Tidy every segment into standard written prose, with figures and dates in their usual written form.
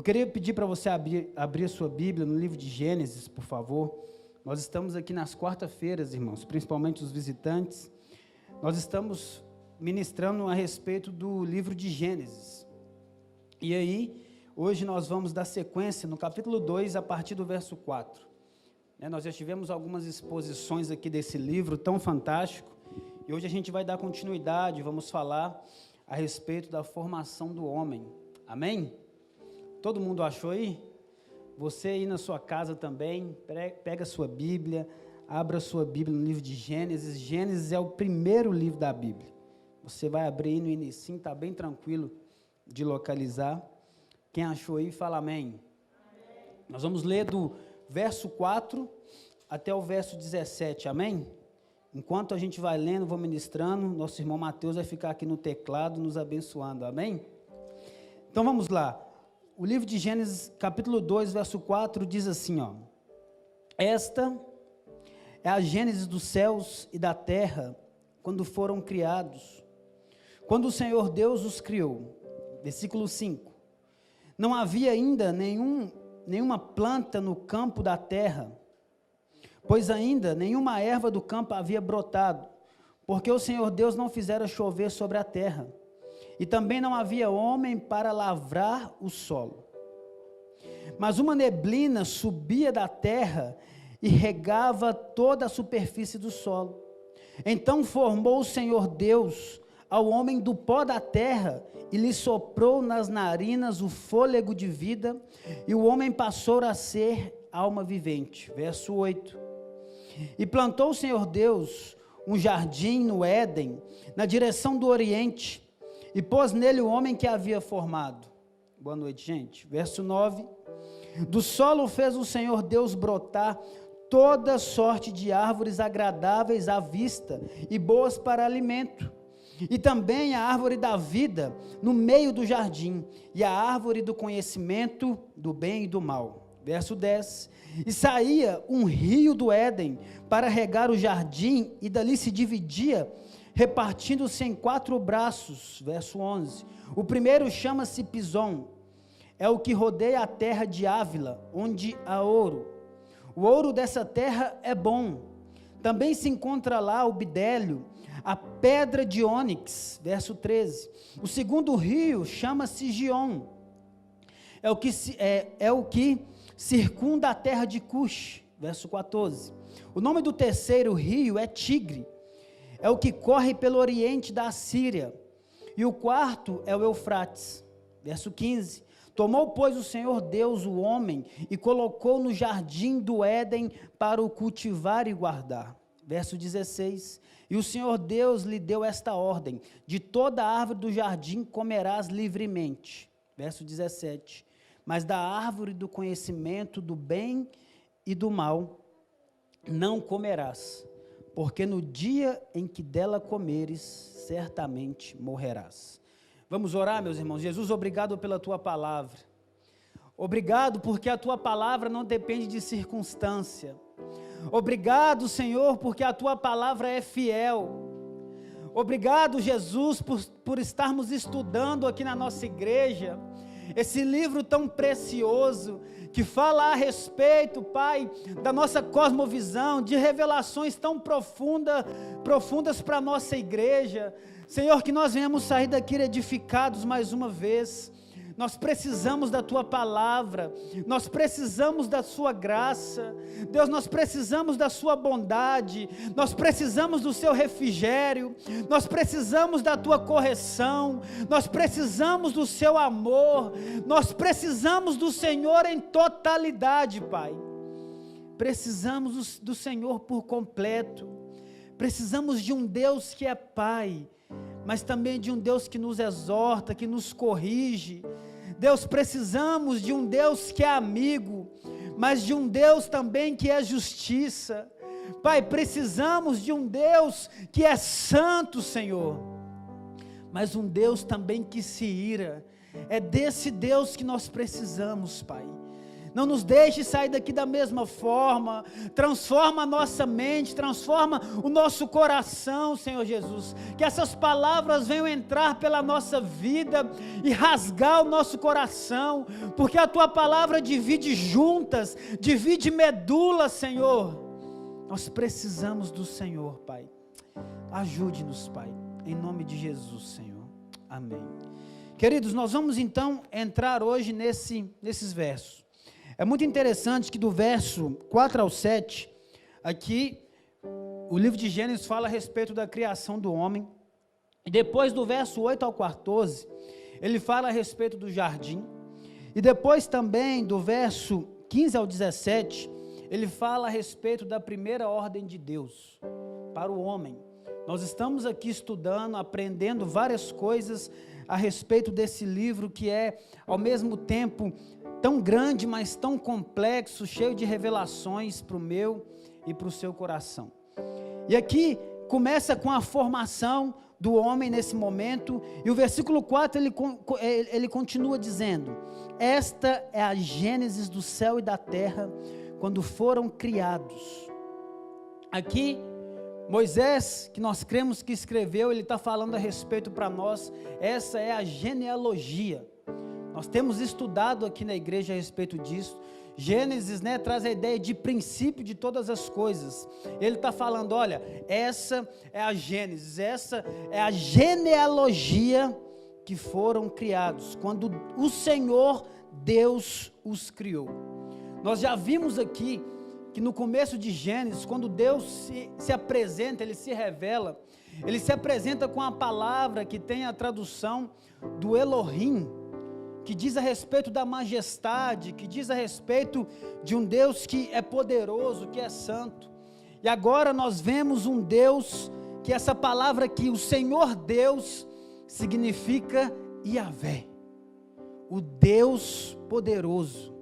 Eu queria pedir para você abrir a sua Bíblia no livro de Gênesis, por favor. Nós estamos aqui nas quarta-feiras, irmãos, principalmente os visitantes. Nós estamos ministrando a respeito do livro de Gênesis. E aí, hoje nós vamos dar sequência no capítulo 2, a partir do verso 4. Nós já tivemos algumas exposições aqui desse livro tão fantástico, e hoje a gente vai dar continuidade, vamos falar a respeito da formação do homem. Amém? Todo mundo achou aí? Você aí na sua casa também, pega a sua Bíblia, abra a sua Bíblia no livro de Gênesis. Gênesis é o primeiro livro da Bíblia. Você vai abrir aí no início, está bem tranquilo de localizar. Quem achou aí, fala amém. Amém. Nós vamos ler do verso 4 até o verso 17, amém? Enquanto a gente vai lendo, vou ministrando, nosso irmão Mateus vai ficar aqui no teclado nos abençoando, amém? Então vamos lá. O livro de Gênesis, capítulo 2, verso 4, diz assim, ó: Esta é a gênese dos céus e da terra, quando foram criados, quando o Senhor Deus os criou. Versículo 5. Não havia ainda nenhuma planta no campo da terra, pois ainda nenhuma erva do campo havia brotado, porque o Senhor Deus não fizera chover sobre a terra. E também não havia homem para lavrar o solo. Mas uma neblina subia da terra e regava toda a superfície do solo. Então formou o Senhor Deus ao homem do pó da terra e lhe soprou nas narinas o fôlego de vida, e o homem passou a ser alma vivente. Verso 8. E plantou o Senhor Deus um jardim no Éden, na direção do Oriente, e pôs nele o homem que havia formado. Boa noite, gente. Verso 9. Do solo fez o Senhor Deus brotar toda sorte de árvores agradáveis à vista e boas para alimento, e também a árvore da vida no meio do jardim, e a árvore do conhecimento do bem e do mal. Verso 10. E saía um rio do Éden para regar o jardim, e dali se dividia, repartindo-se em 4 braços. Verso 11. O primeiro chama-se Pison, é o que rodeia a terra de Ávila, onde há ouro. O ouro dessa terra é bom. Também se encontra lá o bidélio, a pedra de ônix. Verso 13. O segundo rio chama-se Gion, é o que circunda a terra de Cush. Verso 14. O nome do terceiro rio é Tigre, é o que corre pelo oriente da Assíria. E o quarto é o Eufrates. Verso 15. Tomou, pois, o Senhor Deus o homem e colocou no jardim do Éden para o cultivar e guardar. Verso 16. E o Senhor Deus lhe deu esta ordem: de toda árvore do jardim comerás livremente. Verso 17. Mas da árvore do conhecimento do bem e do mal não comerás, porque no dia em que dela comeres, certamente morrerás. Vamos orar, meus irmãos. Jesus, obrigado pela tua palavra. Obrigado porque a tua palavra não depende de circunstância. Obrigado, Senhor, porque a tua palavra é fiel. Obrigado, Jesus, por estarmos estudando aqui na nossa igreja esse livro tão precioso, que fala a respeito, Pai, da nossa cosmovisão, de revelações tão profundas para a nossa igreja. Senhor, que nós venhamos sair daqui edificados mais uma vez. Nós precisamos da tua palavra, nós precisamos da sua graça, Deus, nós precisamos da sua bondade, nós precisamos do seu refrigério, nós precisamos da tua correção, nós precisamos do seu amor, nós precisamos do Senhor em totalidade, Pai. Precisamos do Senhor por completo, precisamos de um Deus que é Pai, mas também de um Deus que nos exorta, que nos corrige. Deus, precisamos de um Deus que é amigo, mas de um Deus também que é justiça. Pai, precisamos de um Deus que é santo, Senhor, mas um Deus também que se ira. É desse Deus que nós precisamos, Pai. Não nos deixe sair daqui da mesma forma. Transforma a nossa mente, transforma o nosso coração, Senhor Jesus. Que essas palavras venham entrar pela nossa vida e rasgar o nosso coração, porque a Tua palavra divide juntas, divide medula, Senhor. Nós precisamos do Senhor, Pai. Ajude-nos, Pai, em nome de Jesus, Senhor. Amém. Queridos, nós vamos então entrar hoje nesses versos. É muito interessante que do verso 4 ao 7, aqui, o livro de Gênesis fala a respeito da criação do homem, e depois do verso 8 ao 14, ele fala a respeito do jardim, e depois também do verso 15 ao 17, ele fala a respeito da primeira ordem de Deus para o homem. Nós estamos aqui estudando, aprendendo várias coisas a respeito desse livro que é, ao mesmo tempo, tão grande, mas tão complexo, cheio de revelações para o meu e para o seu coração. E aqui começa com a formação do homem nesse momento, e o versículo 4 ele continua dizendo: esta é a gênese do céu e da terra, quando foram criados. Aqui, Moisés, que nós cremos que escreveu, ele está falando a respeito para nós, essa é a genealogia. Nós temos estudado aqui na igreja a respeito disso. Gênesis, traz a ideia de princípio de todas as coisas. Ele está falando, olha, essa é a Gênesis, essa é a genealogia que foram criados, quando o Senhor Deus os criou. Nós já vimos aqui que no começo de Gênesis, quando Deus se apresenta, Ele se revela, Ele se apresenta com a palavra que tem a tradução do Elohim, que diz a respeito da majestade, que diz a respeito de um Deus que é poderoso, que é santo. E agora nós vemos um Deus, que essa palavra aqui, o Senhor Deus, significa Yahvé, o Deus poderoso.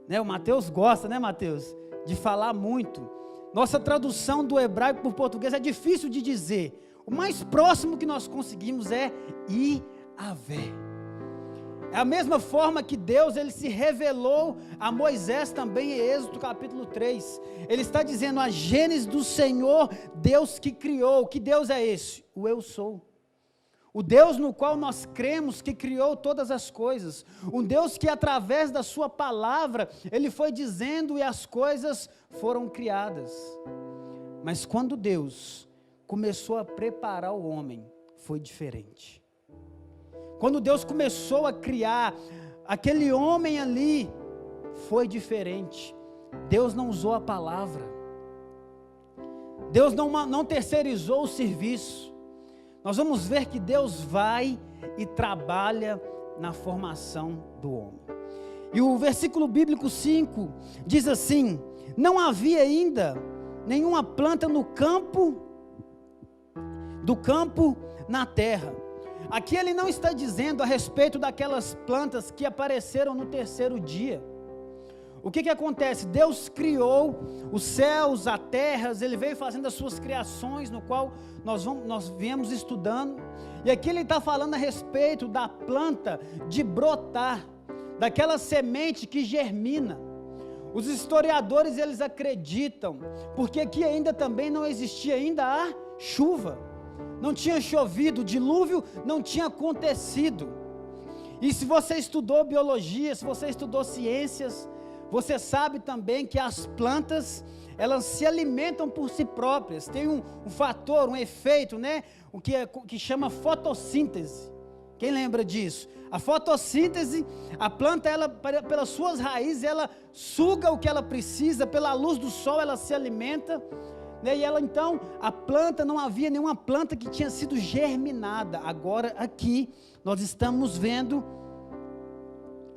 O Mateus gosta, Mateus, de falar muito. Nossa tradução do hebraico para o português é difícil de dizer. O mais próximo que nós conseguimos é Yahvé. É a mesma forma que Deus, Ele se revelou a Moisés também em Êxodo capítulo 3. Ele está dizendo a gênese do Senhor, Deus que criou. Que Deus é esse? O Eu Sou. O Deus no qual nós cremos que criou todas as coisas. Um Deus que através da sua palavra, Ele foi dizendo e as coisas foram criadas. Mas quando Deus começou a preparar o homem, foi diferente. Quando Deus começou a criar aquele homem ali, foi diferente. Deus não usou a palavra. Deus não terceirizou o serviço. Nós vamos ver que Deus vai e trabalha na formação do homem. E o versículo bíblico 5 diz assim: não havia ainda nenhuma planta do campo na terra. Aqui ele não está dizendo a respeito daquelas plantas que apareceram no terceiro dia. O que acontece? Deus criou os céus, a terra, Ele veio fazendo as suas criações, no qual nós viemos estudando, e aqui ele está falando a respeito da planta de brotar, daquela semente que germina. Os historiadores, eles acreditam, porque aqui ainda também não existia ainda a chuva, não tinha chovido, o dilúvio não tinha acontecido. E se você estudou biologia, se você estudou ciências, você sabe também que as plantas, elas se alimentam por si próprias. Tem um fator, um efeito, o que chama fotossíntese. Quem lembra disso? A fotossíntese, a planta, ela, pelas suas raízes, ela suga o que ela precisa, pela luz do sol ela se alimenta, e ela então, a planta, não havia nenhuma planta que tinha sido germinada. Agora aqui, nós estamos vendo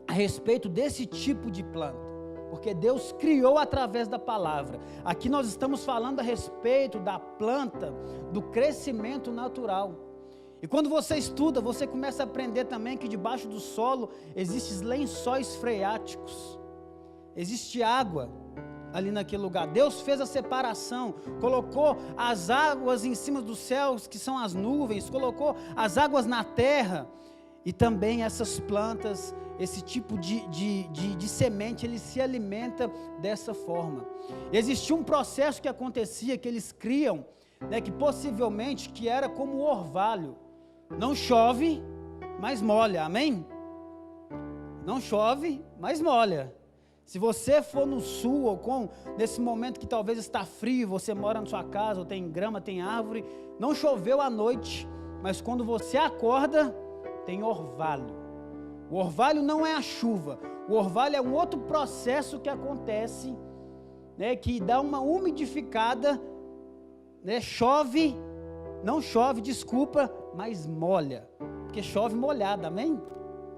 a respeito desse tipo de planta, porque Deus criou através da palavra. Aqui nós estamos falando a respeito da planta, do crescimento natural. E quando você estuda, você começa a aprender também que debaixo do solo existem lençóis freáticos, existe água ali naquele lugar. Deus fez a separação, colocou as águas em cima dos céus, que são as nuvens, colocou as águas na terra, E também essas plantas, esse tipo de semente, ele se alimenta dessa forma. Existia um processo que acontecia, que eles criam, né, que possivelmente que era como o orvalho. Não chove, mas molha, amém? Não chove, mas molha. Se você for no sul, ou nesse momento que talvez está frio, você mora na sua casa, ou tem grama, tem árvore, não choveu à noite, mas quando você acorda, tem orvalho. O orvalho não é a chuva, o orvalho é um outro processo que acontece, né, que dá uma umidificada, né, não chove, desculpa, mas molha, porque chove molhado, amém?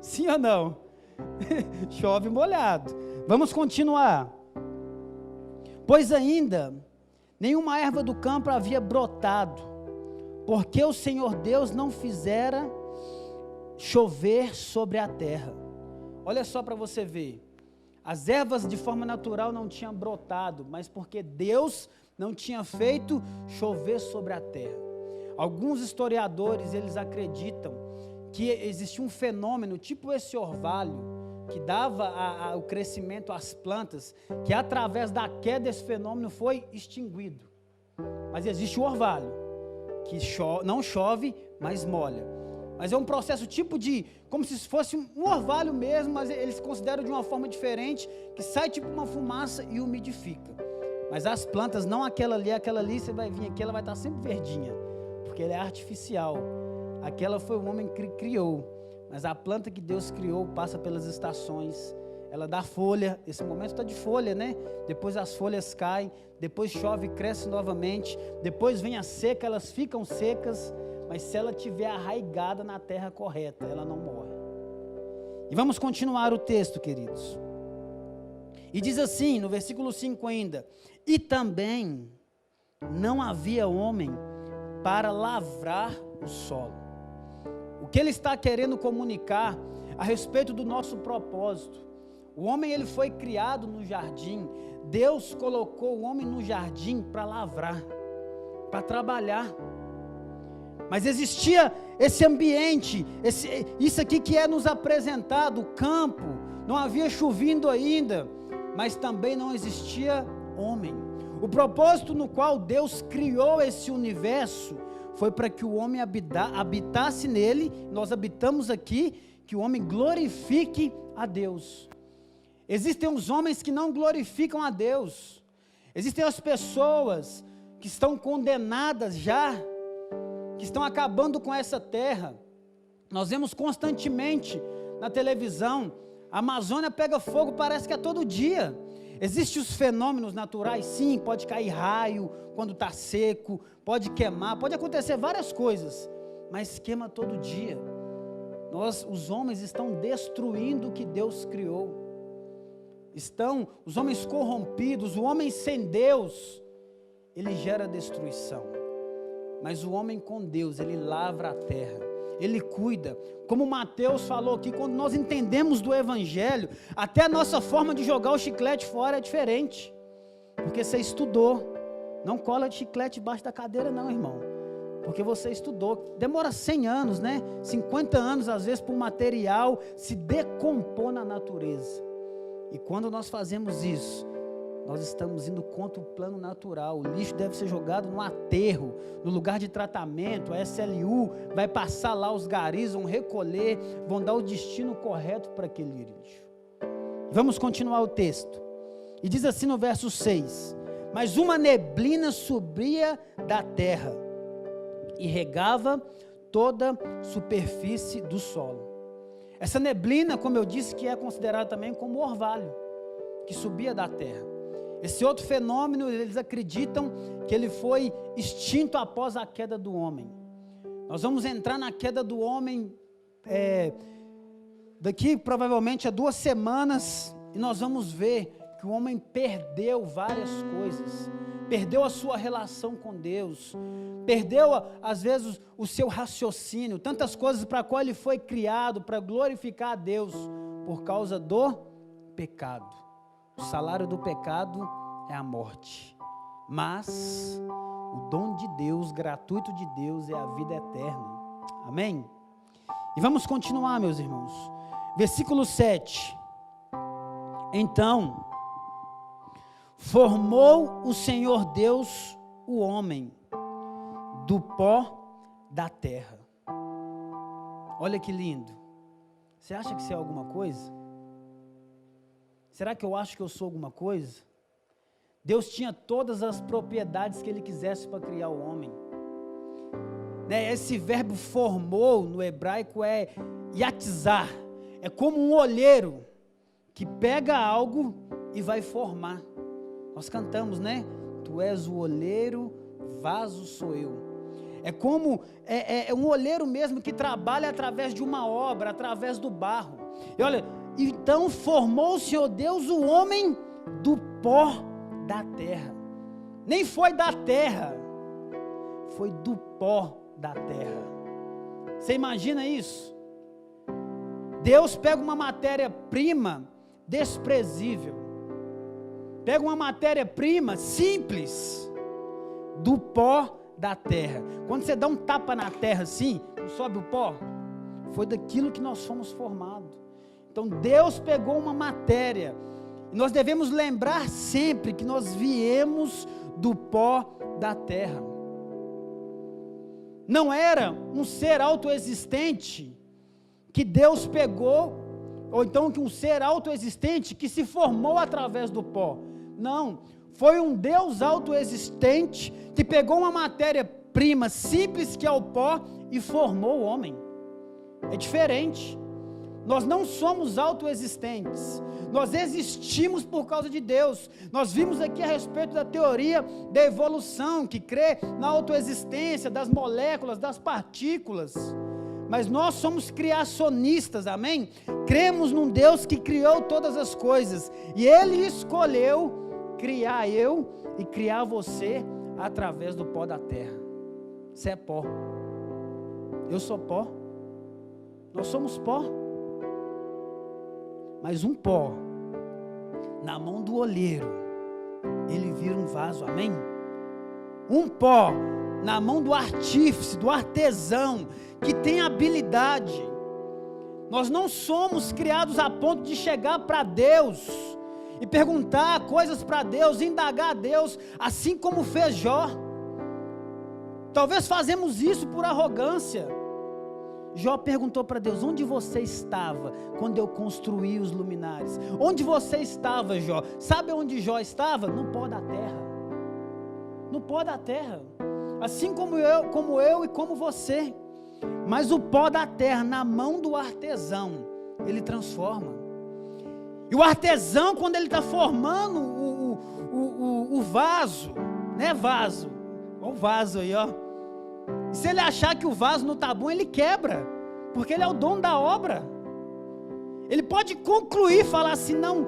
Sim ou não? Chove molhado. Vamos continuar. Pois ainda nenhuma erva do campo havia brotado, porque o Senhor Deus não fizera chover sobre a terra. Olha só para você ver, as ervas de forma natural não tinham brotado, mas porque Deus não tinha feito chover sobre a terra. Alguns historiadores, eles acreditam que existia um fenômeno, tipo esse orvalho, que dava o crescimento às plantas, que através da queda desse fenômeno foi extinguido. Mas existe o orvalho, que não chove, mas molha. Mas é um processo tipo como se fosse um orvalho mesmo, mas eles consideram de uma forma diferente, que sai tipo uma fumaça e umidifica. Mas as plantas, não aquela ali você vai vir aqui, ela vai estar sempre verdinha, porque ela é artificial. Aquela foi o homem que criou. Mas a planta que Deus criou passa pelas estações, ela dá folha, esse momento está de folha, né? Depois as folhas caem, depois chove e cresce novamente, depois vem a seca, elas ficam secas, mas se ela estiver arraigada na terra correta, ela não morre. E vamos continuar o texto, queridos. E diz assim, no versículo 5 ainda: e também não havia homem para lavrar o solo. O que ele está querendo comunicar a respeito do nosso propósito? O homem, ele foi criado no jardim. Deus colocou o homem no jardim para lavrar, para trabalhar. Mas existia esse ambiente, isso aqui que é nos apresentado, o campo. Não havia chovindo ainda, mas também não existia homem. O propósito no qual Deus criou esse universo foi para que o homem habitasse nele. Nós habitamos aqui, que o homem glorifique a Deus. Existem os homens que não glorificam a Deus. Existem as pessoas que estão condenadas já, que estão acabando com essa terra. Nós vemos constantemente na televisão, a Amazônia pega fogo, parece que é todo dia. Existem os fenômenos naturais, sim, pode cair raio quando está seco, pode queimar, pode acontecer várias coisas, mas queima todo dia. Os homens estão destruindo o que Deus criou. Os homens corrompidos, o homem sem Deus, ele gera destruição. Mas o homem com Deus, ele lavra a terra, ele cuida. Como Mateus falou aqui, quando nós entendemos do Evangelho, até a nossa forma de jogar o chiclete fora é diferente, porque você estudou. Não cola de chiclete debaixo da cadeira não, irmão, porque você estudou. Demora 100 anos, né? 50 anos às vezes para o material se decompor na natureza. E quando nós fazemos isso, nós estamos indo contra o plano natural. O lixo deve ser jogado no aterro, no lugar de tratamento. A SLU vai passar lá, os garis vão recolher, vão dar o destino correto para aquele lixo. Vamos continuar o texto. E diz assim no verso 6: mas uma neblina subia da terra e regava toda a superfície do solo. Essa neblina, como eu disse, que é considerada também como orvalho, que subia da terra. Esse outro fenômeno, eles acreditam que ele foi extinto após a queda do homem. Nós vamos entrar na queda do homem daqui provavelmente a 2 semanas, e nós vamos ver que o homem perdeu várias coisas, perdeu a sua relação com Deus, perdeu às vezes o seu raciocínio, tantas coisas para a qual ele foi criado, para glorificar a Deus, por causa do pecado. O salário do pecado é a morte, mas o dom de Deus, gratuito de Deus, é a vida eterna. Amém? E vamos continuar, meus irmãos. Versículo 7. Então, formou o Senhor Deus o homem do pó da terra. Olha que lindo. Você acha que você é alguma coisa? Será que eu acho que eu sou alguma coisa? Deus tinha todas as propriedades que Ele quisesse para criar o homem. Esse verbo formou no hebraico é yatizar. É como um olheiro que pega algo e vai formar. Nós cantamos, né? Tu és o olheiro, vaso sou eu. É como um olheiro mesmo que trabalha através de uma obra, através do barro. E olha, então formou o Senhor Deus o homem do pó da terra. Nem foi da terra, foi do pó da terra. Você imagina isso? Deus pega uma matéria-prima desprezível, pega uma matéria-prima simples, do pó da terra. Quando você dá um tapa na terra assim, não sobe o pó? Foi daquilo que nós fomos formados. Então Deus pegou uma matéria, e nós devemos lembrar sempre que nós viemos do pó da terra. Não era um ser autoexistente que Deus pegou, ou então que um ser autoexistente que se formou através do pó. Não, foi um Deus autoexistente que pegou uma matéria-prima simples que é o pó e formou o homem. É diferente. Nós não somos autoexistentes, nós existimos por causa de Deus. Nós vimos aqui a respeito da teoria da evolução, que crê na autoexistência das moléculas, das partículas, mas nós somos criacionistas, amém? Cremos num Deus que criou todas as coisas, e Ele escolheu criar eu e criar você através do pó da terra. Você é pó, eu sou pó, nós somos pó. Mas um pó, na mão do olheiro, ele vira um vaso, amém? Um pó, na mão do artífice, do artesão, que tem habilidade. Nós não somos criados a ponto de chegar para Deus e perguntar coisas para Deus, indagar a Deus, assim como fez Jó. Talvez fazemos isso por arrogância. Jó perguntou para Deus: onde você estava quando eu construí os luminares? Onde você estava, Jó? Sabe onde Jó estava? No pó da terra. No pó da terra. Assim como eu e como você. Mas o pó da terra, na mão do artesão, ele transforma. E o artesão, quando ele está formando o vaso, né, vaso? Olha o vaso aí, ó. E se ele achar que o vaso não está bom, ele quebra, porque ele é o dono da obra. Ele pode concluir, falar assim: não,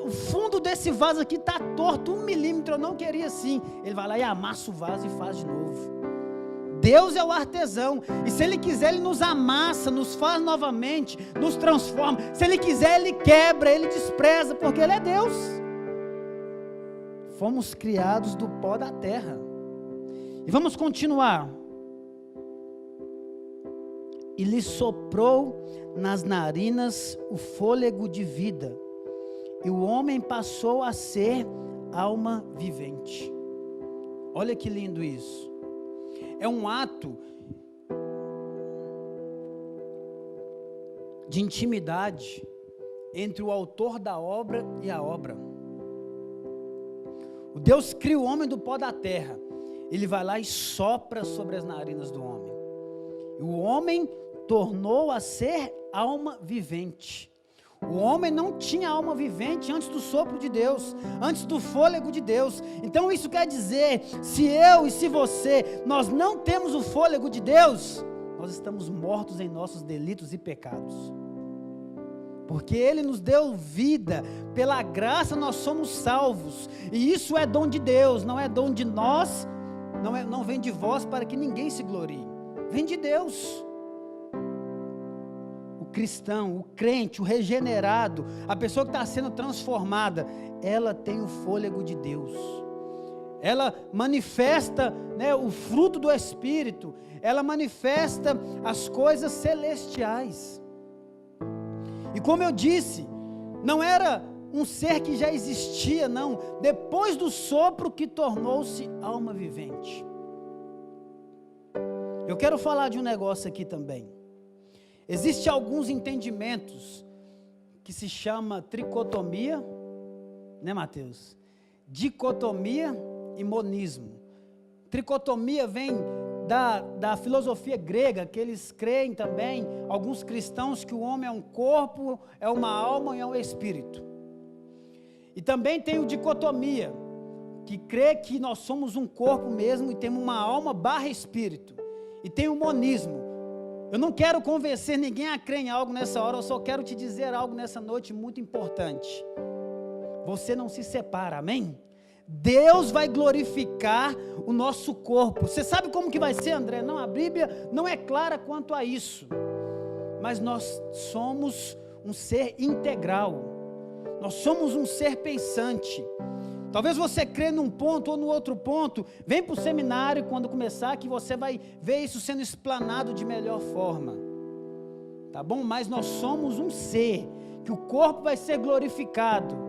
o fundo desse vaso aqui está torto 1 milímetro, eu não queria assim. Ele vai lá e amassa o vaso e faz de novo. Deus é o artesão, e se Ele quiser, Ele nos amassa, nos faz novamente, nos transforma. Se Ele quiser, Ele quebra, Ele despreza, porque Ele é Deus. Fomos criados do pó da terra. E vamos continuar. E lhe soprou nas narinas o fôlego de vida, e o homem passou a ser alma vivente. Olha que lindo isso. É um ato de intimidade entre o autor da obra e a obra. O Deus cria o homem do pó da terra. Ele vai lá e sopra sobre as narinas do homem. E o homem tornou a ser alma vivente. O homem não tinha alma vivente antes do sopro de Deus, antes do fôlego de Deus. Então isso quer dizer, se eu e se você, nós não temos o fôlego de Deus, nós estamos mortos em nossos delitos e pecados. Porque Ele nos deu vida, pela graça nós somos salvos, e isso é dom de Deus, não é dom de nós, não vem de vós para que ninguém se glorie, vem de Deus. O cristão, o crente, o regenerado, a pessoa que está sendo transformada, ela tem o fôlego de Deus. ela manifesta, né, o fruto do Espírito, ela manifesta as coisas celestiais. E como eu disse, não era um ser que já existia, não, depois do sopro que tornou-se alma vivente. Eu quero falar de um negócio aqui também. Existem alguns entendimentos que se chama tricotomia, né, Mateus? Dicotomia e monismo. Tricotomia vem da filosofia grega, que eles creem também, alguns cristãos, que o homem é um corpo, é uma alma e é um espírito. E também tem o dicotomia, que crê que nós somos um corpo mesmo e temos uma alma / espírito. E tem o monismo. Eu não quero convencer ninguém a crer em algo nessa hora, eu só quero te dizer algo nessa noite muito importante. Você não se separa, amém? Deus vai glorificar o nosso corpo. Você sabe como que vai ser, André? Não, a Bíblia não é clara quanto a isso. Mas nós somos um ser integral. Nós somos um ser pensante. Talvez você crê num ponto ou no outro ponto. Vem para o seminário quando começar, que você vai ver isso sendo explanado de melhor forma. Tá bom? Mas nós somos um ser, que o corpo vai ser glorificado.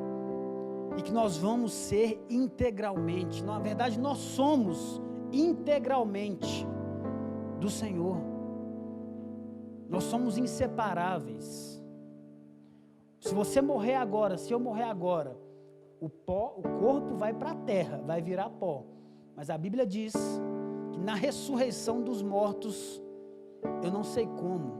E que nós vamos ser integralmente. Na verdade, nós somos integralmente do Senhor. Nós somos inseparáveis. Se você morrer agora, se eu morrer agora, o corpo vai para a terra, vai virar pó. Mas a Bíblia diz que na ressurreição dos mortos, eu não sei como.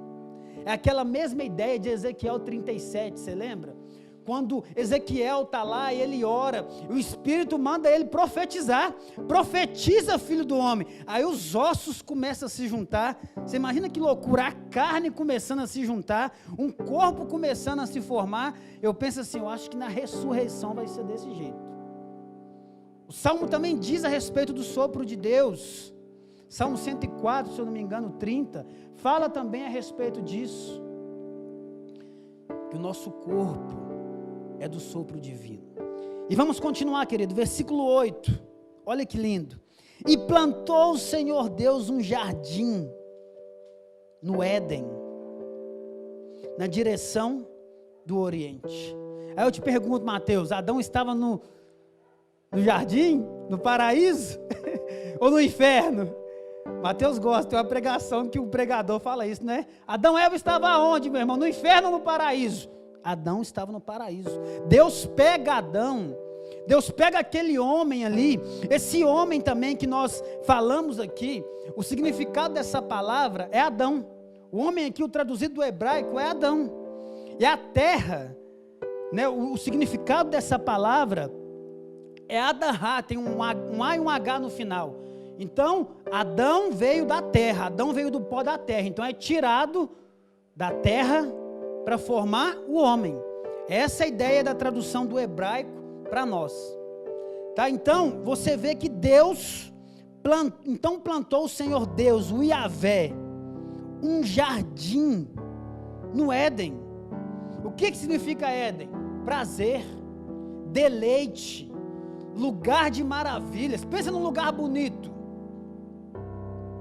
É aquela mesma ideia de Ezequiel 37, você lembra? Quando Ezequiel está lá e ele ora, o Espírito manda ele profetizar. Profetiza, filho do homem. Aí os ossos começam a se juntar. Você imagina que loucura, a carne começando a se juntar, um corpo começando a se formar. Eu penso assim, eu acho que na ressurreição vai ser desse jeito. O Salmo também diz a respeito do sopro de Deus. Salmo 104, se eu não me engano, 30, fala também a respeito disso. Que o nosso corpo é do sopro divino. E vamos continuar, querido, versículo 8, olha que lindo. E plantou o Senhor Deus um jardim no Éden, na direção do Oriente. Aí eu te pergunto, Mateus, Adão estava no jardim, no paraíso, ou no inferno? Mateus gosta, tem uma pregação que o pregador fala isso, né? Adão e Eva estavam aonde, meu irmão? No inferno ou no paraíso? Adão estava no paraíso. Deus pega Adão, Deus pega aquele homem ali, esse homem também que nós falamos aqui, o significado dessa palavra é Adão. O homem aqui, o traduzido do hebraico, é Adão. E a terra, né, o significado dessa palavra é Adará, tem um A e um H no final. Então, Adão veio da terra, Adão veio do pó da terra, então é tirado da terra para formar o homem. Essa é a ideia da tradução do hebraico para nós. Tá? Então, você vê que Deus, plantou o Senhor Deus, o Yahvé, um jardim no Éden. O que significa Éden? Prazer, deleite, lugar de maravilhas. Pensa num lugar bonito.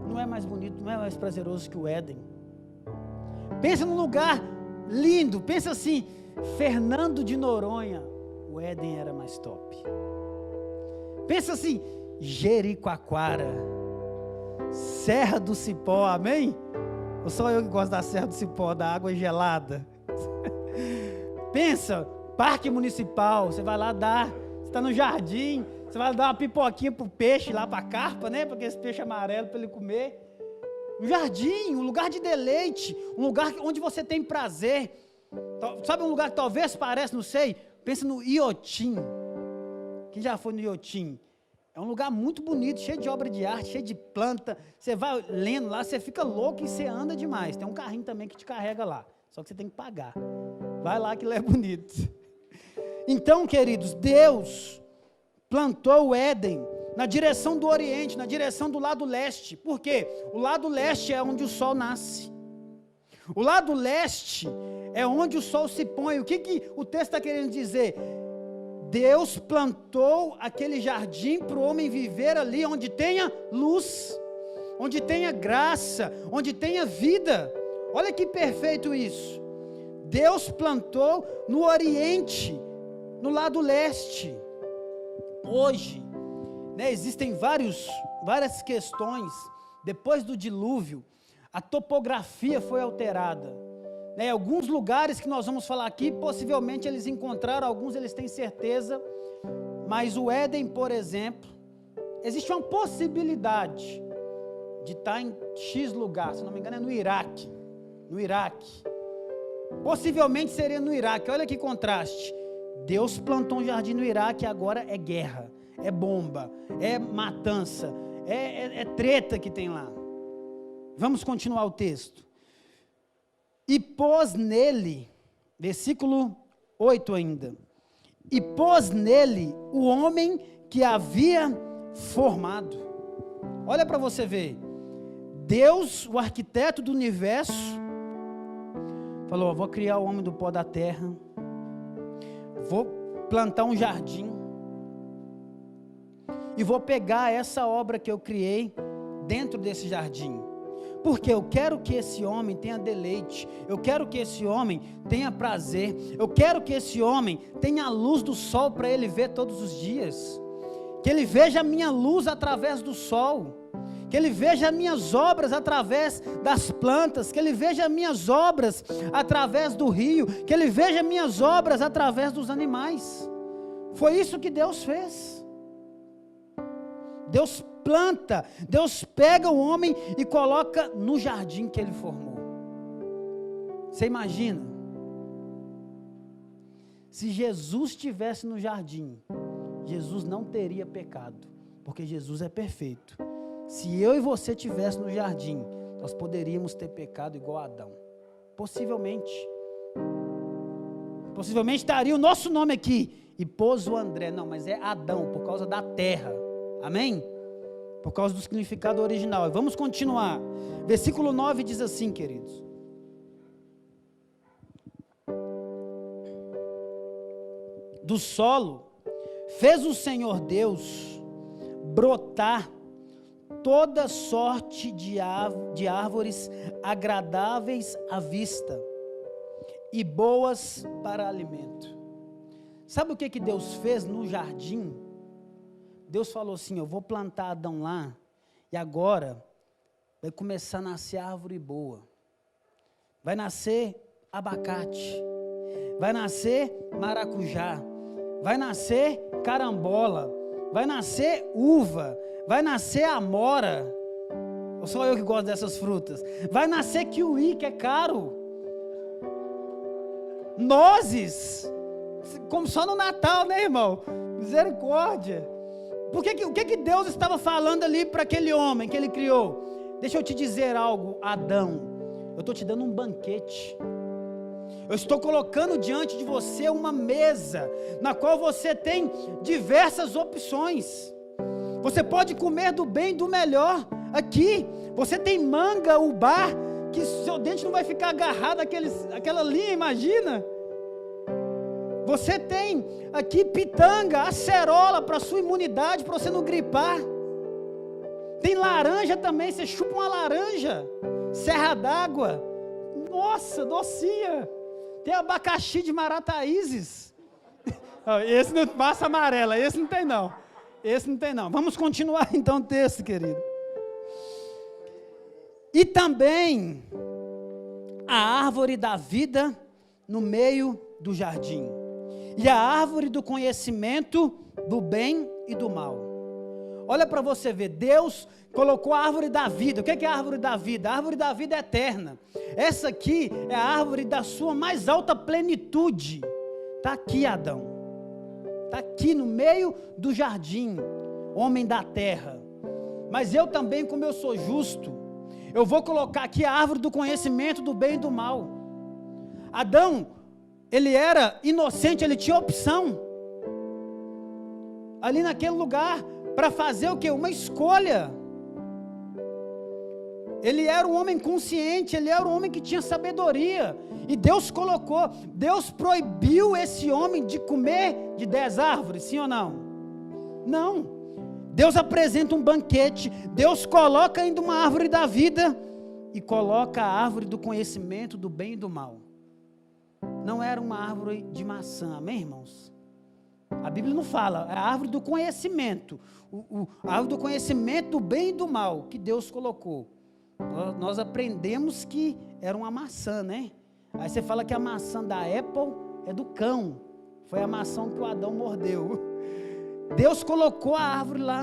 Não é mais bonito, não é mais prazeroso que o Éden. Pensa num lugar lindo, pensa assim, Fernando de Noronha, o Éden era mais top. Pensa assim, Jericoacoara, Serra do Cipó, amém? Ou só eu que gosto da Serra do Cipó, da água gelada? Pensa, Parque Municipal, você vai lá dar, você está no jardim, você vai dar uma pipoquinha para o peixe, lá para a carpa, né? Porque esse peixe amarelo para ele comer. Um jardim, um lugar de deleite, um lugar onde você tem prazer. Sabe um lugar que talvez pareça, não sei, pensa no Iotim. Quem já foi no Iotim? É um lugar muito bonito, cheio de obra de arte, cheio de planta. Você vai lendo lá, você fica louco e você anda demais. Tem um carrinho também que te carrega lá, só que você tem que pagar. Vai lá que lá é bonito. Então, queridos, Deus plantou o Éden na direção do Oriente, na direção do lado leste. Por quê? O lado leste é onde o sol nasce. O lado leste é onde o sol se põe. O que o texto está querendo dizer? Deus plantou aquele jardim para o homem viver ali onde tenha luz, onde tenha graça, onde tenha vida. Olha que perfeito isso. Deus plantou no Oriente, no lado leste. Hoje, existem várias questões. Depois do dilúvio, a topografia foi alterada. Alguns lugares que nós vamos falar aqui, possivelmente eles encontraram, alguns eles têm certeza, mas o Éden, por exemplo, existe uma possibilidade de estar em X lugar, se não me engano é no Iraque. Possivelmente seria no Iraque. Olha que contraste. Deus plantou um jardim no Iraque e agora é guerra, é bomba, é matança, é treta que tem lá. Vamos continuar o texto. E pôs nele, versículo 8 ainda, e pôs nele o homem que havia formado. Olha para você ver, Deus, o arquiteto do universo, falou: vou criar o homem do pó da terra, vou plantar um jardim, e vou pegar essa obra que eu criei dentro desse jardim, porque eu quero que esse homem tenha deleite, eu quero que esse homem tenha prazer, eu quero que esse homem tenha a luz do sol para ele ver todos os dias, que ele veja a minha luz através do sol, que ele veja minhas obras através das plantas, que ele veja minhas obras através do rio, que ele veja minhas obras através dos animais. Foi isso que Deus fez. Deus planta, Deus pega o homem e coloca no jardim que ele formou. Você imagina? Se Jesus estivesse no jardim, Jesus não teria pecado, porque Jesus é perfeito. Se eu e você estivéssemos no jardim, nós poderíamos ter pecado igual a Adão. Possivelmente estaria o nosso nome aqui, e pôs o André. Não, mas é Adão, por causa da terra. Amém? Por causa do significado original. Vamos continuar. Versículo 9 diz assim, queridos: do solo fez o Senhor Deus brotar toda sorte de árvores agradáveis à vista e boas para alimento. Sabe o que Deus fez no jardim? Deus falou assim: eu vou plantar Adão lá, e agora vai começar a nascer árvore boa, vai nascer abacate, vai nascer maracujá, vai nascer carambola, vai nascer uva, vai nascer amora, ou só eu que gosto dessas frutas, vai nascer kiwi, que é caro, nozes, como só no Natal, né, irmão? Misericórdia. O que Deus estava falando ali para aquele homem que ele criou? Deixa eu te dizer algo, Adão, eu estou te dando um banquete, eu estou colocando diante de você uma mesa, na qual você tem diversas opções, você pode comer do bem e do melhor, aqui, você tem manga, ubá, que seu dente não vai ficar agarrado àquela linha, imagina. Você tem aqui pitanga, acerola para sua imunidade, para você não gripar. Tem laranja também, você chupa uma laranja, serra d'água, nossa, docinha. Tem abacaxi de Marataízes. Esse não, massa amarela, esse não tem não. Vamos continuar então o texto, querido. E também a árvore da vida no meio do jardim, e a árvore do conhecimento do bem e do mal. Olha para você ver, Deus colocou a árvore da vida. O que é a árvore da vida? A árvore da vida é eterna. Essa aqui é a árvore da sua mais alta plenitude. Está aqui, Adão. Está aqui no meio do jardim, homem da terra. Mas eu também, como eu sou justo, eu vou colocar aqui a árvore do conhecimento do bem e do mal. Adão, ele era inocente, ele tinha opção, ali naquele lugar, para fazer o quê? Uma escolha. ele era um homem consciente, ele era um homem que tinha sabedoria, e Deus proibiu esse homem de comer de 10 árvores, sim ou não? Não, Deus apresenta um banquete, Deus coloca ainda uma árvore da vida, e coloca a árvore do conhecimento do bem e do mal. Não era uma árvore de maçã, amém, irmãos? A Bíblia não fala, é a árvore do conhecimento, a árvore do conhecimento do bem e do mal, que Deus colocou. Nós aprendemos que era uma maçã, né? Aí você fala que a maçã da Apple é do cão, foi a maçã que o Adão mordeu. Deus colocou a árvore lá,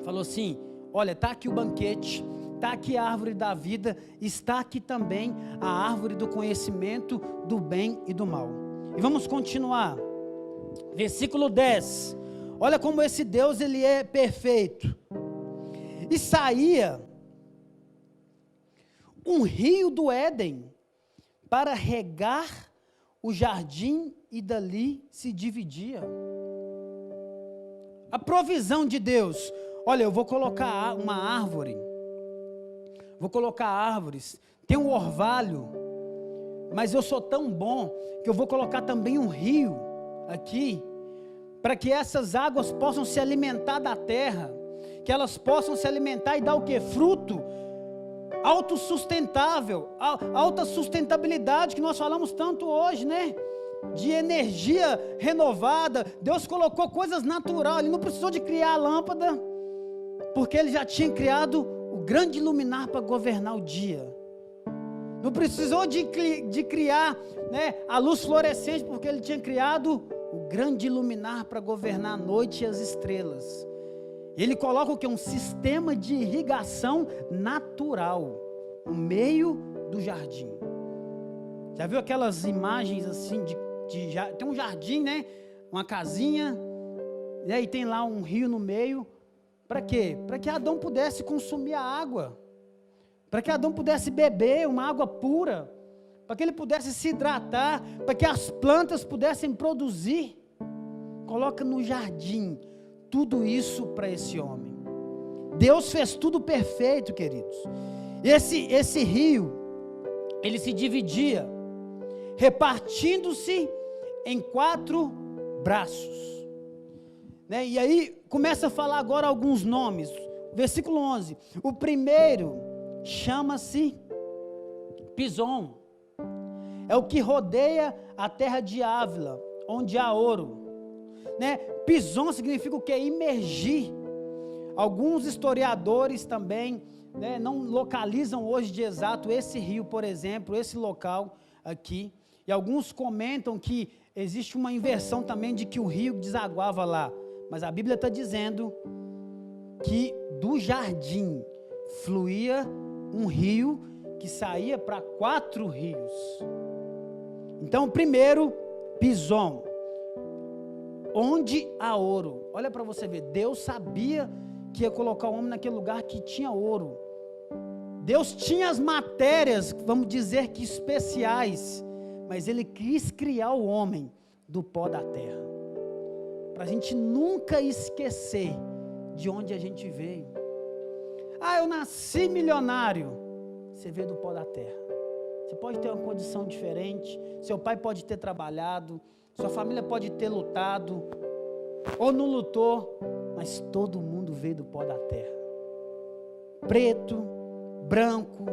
falou assim, olha, está aqui o banquete, está aqui a árvore da vida, está aqui também a árvore do conhecimento do bem e do mal. E vamos continuar, versículo 10, olha como esse Deus ele é perfeito. E saía um rio do Éden para regar o jardim e dali se dividia. A provisão de Deus, olha, eu vou colocar uma árvore, vou colocar árvores, tem um orvalho, mas eu sou tão bom que eu vou colocar também um rio aqui, para que essas águas possam se alimentar da terra, que elas possam se alimentar e dar o que? Fruto autossustentável, alta sustentabilidade que nós falamos tanto hoje, né? De energia renovada. Deus colocou coisas naturais, Ele não precisou de criar a lâmpada, porque Ele já tinha criado o grande luminar para governar o dia. Não precisou de criar, né, a luz fluorescente, porque Ele tinha criado o grande luminar para governar a noite e as estrelas. Ele coloca o que? Um sistema de irrigação natural no meio do jardim. Já viu aquelas imagens assim tem um jardim, né? Uma casinha, e aí tem lá um rio no meio. Para quê? Para que Adão pudesse consumir a água, para que Adão pudesse beber uma água pura, para que ele pudesse se hidratar, para que as plantas pudessem produzir. Coloca no jardim tudo isso para esse homem. Deus fez tudo perfeito, queridos. Esse rio, ele se dividia, repartindo-se em 4 braços, né? E aí começa a falar agora alguns nomes. Versículo 11, o primeiro chama-se Pison, é o que rodeia a terra de Ávila, onde há ouro, né? Pison significa o que? Imergir. Alguns historiadores também, né, não localizam hoje de exato esse rio, por exemplo, esse local aqui, e alguns comentam que existe uma inversão também de que o rio desaguava lá, mas a Bíblia está dizendo que do jardim fluía um rio que saía para 4 rios. Então, primeiro, Pison, onde há ouro. Olha para você ver, Deus sabia que ia colocar o homem naquele lugar que tinha ouro. Deus tinha as matérias, vamos dizer que especiais, mas Ele quis criar o homem do pó da terra, para a gente nunca esquecer de onde a gente veio. Ah, eu nasci milionário. Você veio do pó da terra. Você pode ter uma condição diferente, seu pai pode ter trabalhado, sua família pode ter lutado, ou não lutou, mas todo mundo veio do pó da terra. Preto, branco,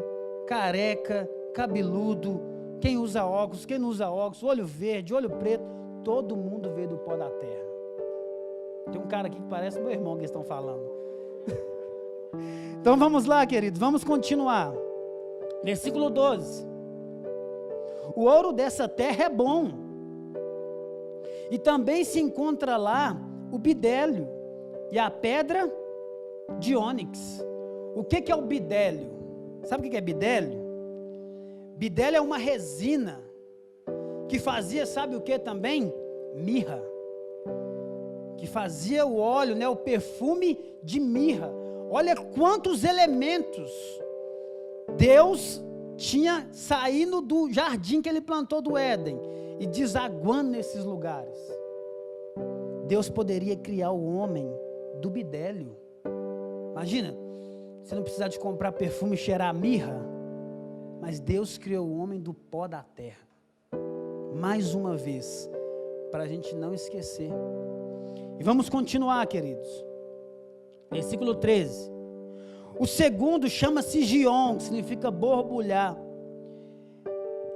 careca, cabeludo, quem usa óculos, quem não usa óculos, olho verde, olho preto, todo mundo veio do pó da terra. Tem um cara aqui que parece meu irmão que eles estão falando. Então vamos lá, querido, vamos continuar. Versículo 12. O ouro dessa terra é bom, e também se encontra lá o bidélio e a pedra de ônix. O que é o bidélio? Sabe o que é bidélio? Bidélio é uma resina que fazia, sabe o que também? Mirra. Que fazia o óleo, né, o perfume de mirra. Olha quantos elementos Deus tinha saindo do jardim que Ele plantou do Éden e desaguando nesses lugares. Deus poderia criar o homem do bidélio. Imagina, você não precisar de comprar perfume e cheirar mirra, mas Deus criou o homem do pó da terra. Mais uma vez, para a gente não esquecer. E vamos continuar, queridos. Versículo 13. O segundo chama-se Gion, que significa borbulhar.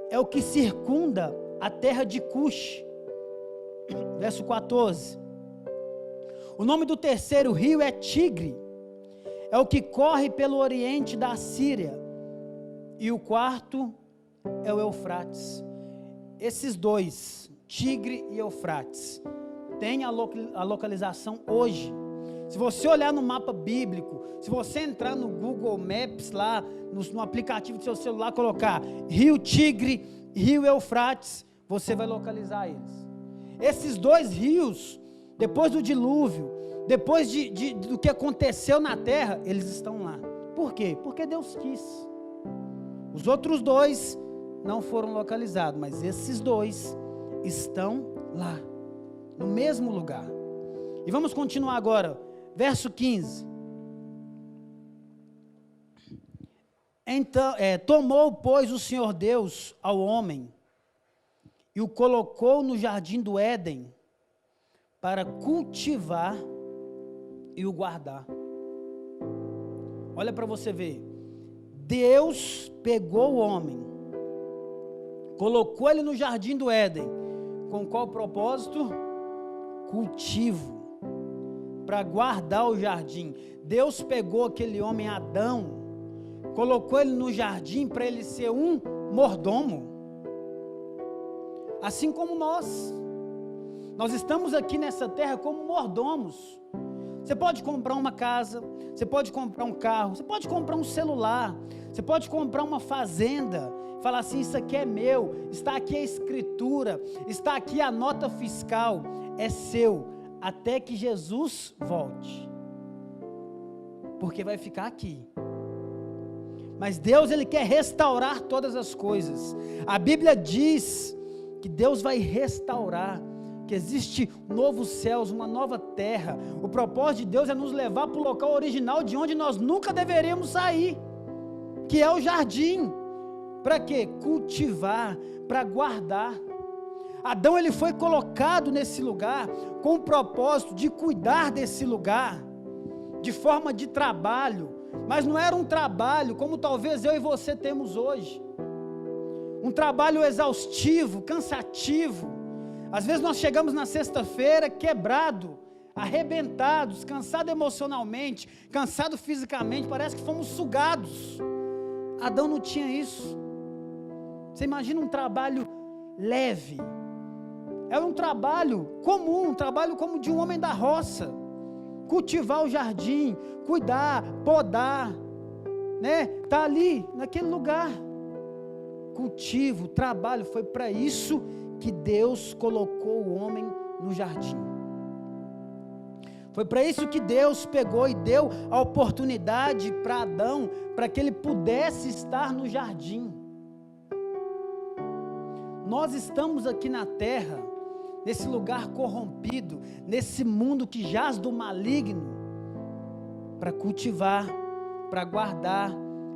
É o que circunda a terra de Cush. Verso 14. O nome do terceiro rio é Tigre. É o que corre pelo oriente da Síria. E o quarto é o Eufrates. Esses dois, Tigre e Eufrates, têm a localização hoje. Se você olhar no mapa bíblico, se você entrar no Google Maps lá, no aplicativo do seu celular, colocar Rio Tigre, Rio Eufrates, você vai localizar eles. Esses dois rios, depois do dilúvio, depois do que aconteceu na terra, eles estão lá. Por quê? Porque Deus quis. Os outros dois não foram localizados, mas esses dois estão lá, no mesmo lugar. E vamos continuar agora, verso 15. Então, tomou, pois, o Senhor Deus ao homem e o colocou no jardim do Éden para cultivar e o guardar. Olha para você ver. Deus pegou o homem, colocou ele no jardim do Éden. Com qual propósito? Cultivo. Para guardar o jardim. Deus pegou aquele homem Adão, colocou ele no jardim para ele ser um mordomo. Assim como nós estamos aqui nessa terra como mordomos. Você pode comprar uma casa, você pode comprar um carro, você pode comprar um celular, você pode comprar uma fazenda, falar assim, isso aqui é meu, está aqui a escritura, está aqui a nota fiscal, é seu, até que Jesus volte, porque vai ficar aqui. Mas Deus, Ele quer restaurar todas as coisas. A Bíblia diz que Deus vai restaurar, que existe novos céus, uma nova terra. O propósito de Deus é nos levar para o local original de onde nós nunca deveríamos sair, que é o jardim. Para quê? Cultivar, para guardar. Adão, ele foi colocado nesse lugar com o propósito de cuidar desse lugar, de forma de trabalho, mas não era um trabalho como talvez eu e você temos hoje, um trabalho exaustivo, cansativo. Às vezes nós chegamos na sexta-feira quebrado, arrebentados, cansado emocionalmente, cansado fisicamente, parece que fomos sugados. Adão não tinha isso. Você imagina um trabalho leve, era um trabalho comum, um trabalho como de um homem da roça, cultivar o jardim, cuidar, podar, né? Tá ali, naquele lugar, cultivo, trabalho, foi para isso que Deus colocou o homem no jardim. Foi para isso que Deus pegou e deu a oportunidade para Adão, para que ele pudesse estar no jardim. Nós estamos aqui na terra, nesse lugar corrompido, nesse mundo que jaz do maligno, para cultivar, para guardar,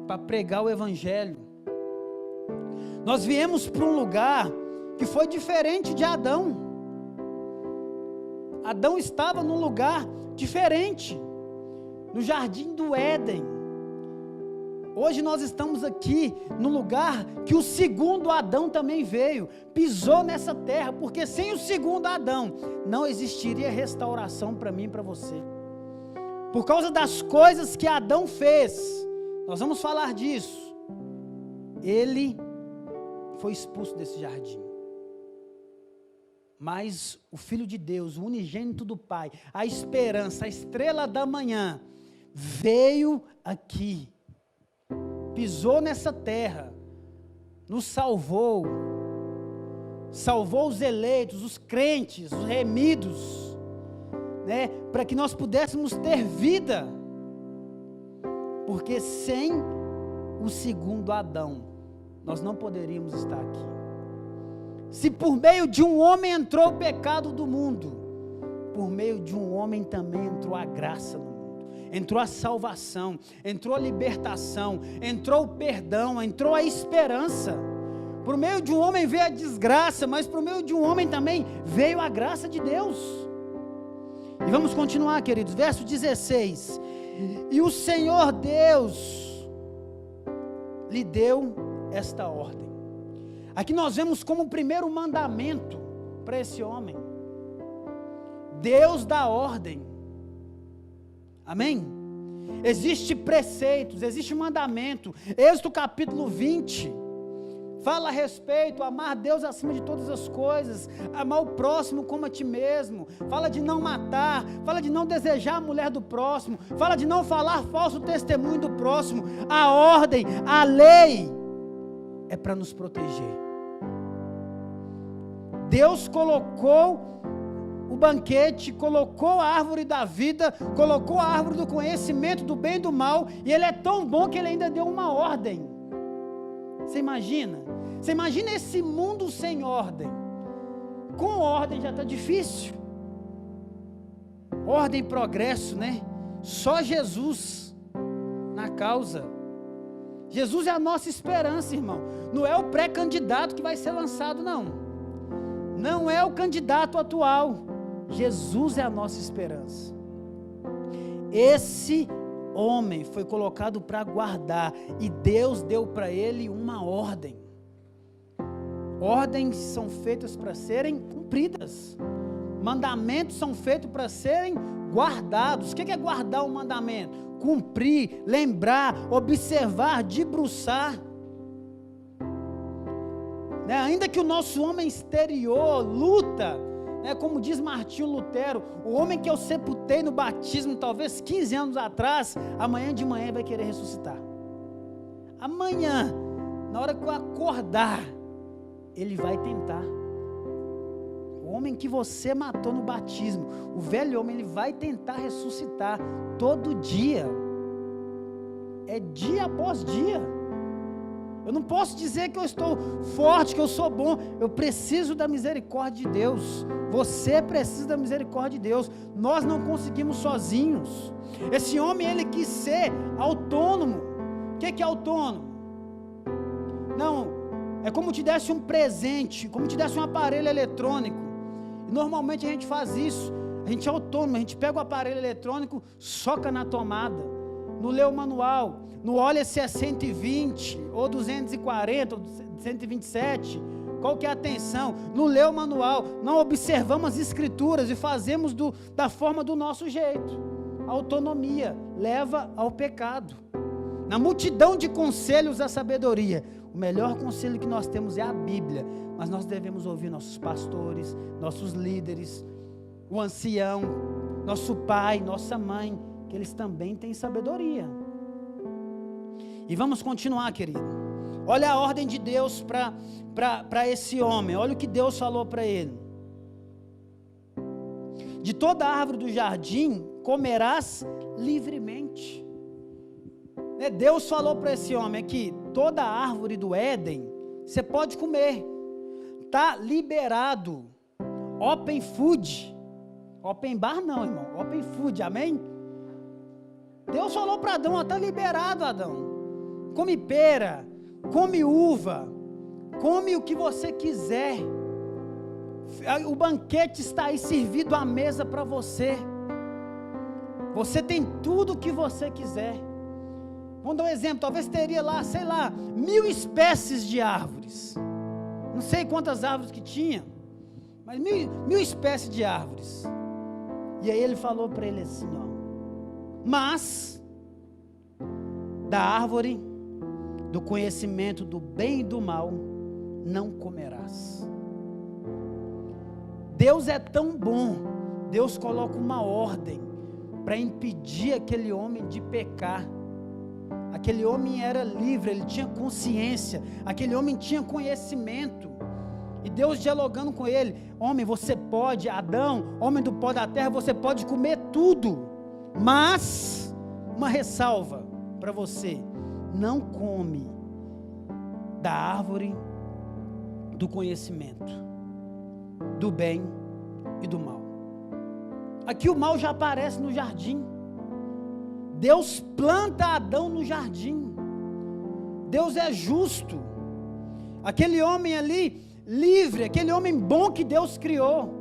para pregar o evangelho. Nós viemos para um lugar que foi diferente de Adão. Adão estava num lugar diferente, no jardim do Éden. Hoje nós estamos aqui no lugar que o segundo Adão também veio, pisou nessa terra, porque sem o segundo Adão não existiria restauração para mim e para você. Por causa das coisas que Adão fez, nós vamos falar disso, ele foi expulso desse jardim. Mas o Filho de Deus, o unigênito do Pai, a esperança, a estrela da manhã, veio aqui, pisou nessa terra, nos salvou, salvou os eleitos, os crentes, os remidos, né, para que nós pudéssemos ter vida, porque sem o segundo Adão, nós não poderíamos estar aqui. Se por meio de um homem entrou o pecado do mundo, por meio de um homem também entrou a graça no mundo, entrou a salvação, entrou a libertação, entrou o perdão, entrou a esperança. Por meio de um homem veio a desgraça, mas por meio de um homem também veio a graça de Deus. E vamos continuar, queridos, verso 16. E o Senhor Deus lhe deu esta ordem. Aqui nós vemos como o primeiro mandamento para esse homem. Deus dá ordem. Amém? Existe preceitos, existe mandamento. Êxodo capítulo 20 fala a respeito, amar Deus acima de todas as coisas, amar o próximo como a ti mesmo, fala de não matar, fala de não desejar a mulher do próximo, fala de não falar falso testemunho do próximo. A ordem, a lei é para nos proteger. Deus colocou o banquete, colocou a árvore da vida, colocou a árvore do conhecimento do bem e do mal, e Ele é tão bom que Ele ainda deu uma ordem. Você imagina? Você imagina esse mundo sem ordem? Com ordem já está difícil. Ordem e progresso, né? Só Jesus na causa. Jesus é a nossa esperança, irmão. Não é o pré-candidato que vai ser lançado, não. Não é o candidato atual. Jesus é a nossa esperança. Esse homem foi colocado para guardar, e Deus deu para ele uma ordem. Ordens são feitas para serem cumpridas. Mandamentos são feitos para serem guardados. O que é guardar um mandamento? Cumprir, lembrar, observar, debruçar. Né? Ainda que o nosso homem exterior luta, né? Como diz Martinho Lutero, o homem que eu sepultei no batismo talvez 15 anos atrás, amanhã de manhã vai querer ressuscitar. Amanhã, na hora que eu acordar, ele vai tentar. O homem que você matou no batismo, o velho homem, ele vai tentar ressuscitar todo dia. É dia após dia. Eu não posso dizer que eu estou forte, que eu sou bom. Eu preciso da misericórdia de Deus. Você precisa da misericórdia de Deus. Nós não conseguimos sozinhos. Esse homem, ele quis ser autônomo. O que é autônomo? Não, é como te desse um presente, como te desse um aparelho eletrônico. E normalmente a gente faz isso. A gente é autônomo, a gente pega o aparelho eletrônico, soca na tomada, não lê o manual, não olha se é 120, ou 240, ou 127, qual que é a tensão, não lê o manual, não observamos as escrituras e fazemos da forma do nosso jeito. A autonomia leva ao pecado. Na multidão de conselhos da sabedoria, o melhor conselho que nós temos é a Bíblia, mas nós devemos ouvir nossos pastores, nossos líderes, o ancião, nosso pai, nossa mãe, que eles também têm sabedoria. E vamos continuar, querido. Olha a ordem de Deus para esse homem, olha o que Deus falou para ele. De toda árvore do jardim comerás livremente. Deus falou para esse homem aqui, toda árvore do Éden, você pode comer, está liberado, open food, open bar não, irmão, open food, amém? Deus falou para Adão, está liberado, Adão, come pera, come uva, come o que você quiser, o banquete está aí servido à mesa para você, você tem tudo o que você quiser. Vamos dar um exemplo, talvez teria lá, 1000 espécies de árvores, não sei quantas árvores que tinha, mas mil espécies de árvores, e aí ele falou para ele assim, ó, mas da árvore do conhecimento do bem e do mal não comerás. Deus é tão bom, Deus coloca uma ordem para impedir aquele homem de pecar. Aquele homem era livre, ele tinha consciência, aquele homem tinha conhecimento, e Deus dialogando com ele, homem, você pode, Adão, homem do pó da terra, você pode comer tudo, mas, uma ressalva para você, não come da árvore do conhecimento, do bem e do mal. Aqui o mal já aparece no jardim. Deus planta Adão no jardim. Deus é justo. Aquele homem ali, livre, aquele homem bom que Deus criou.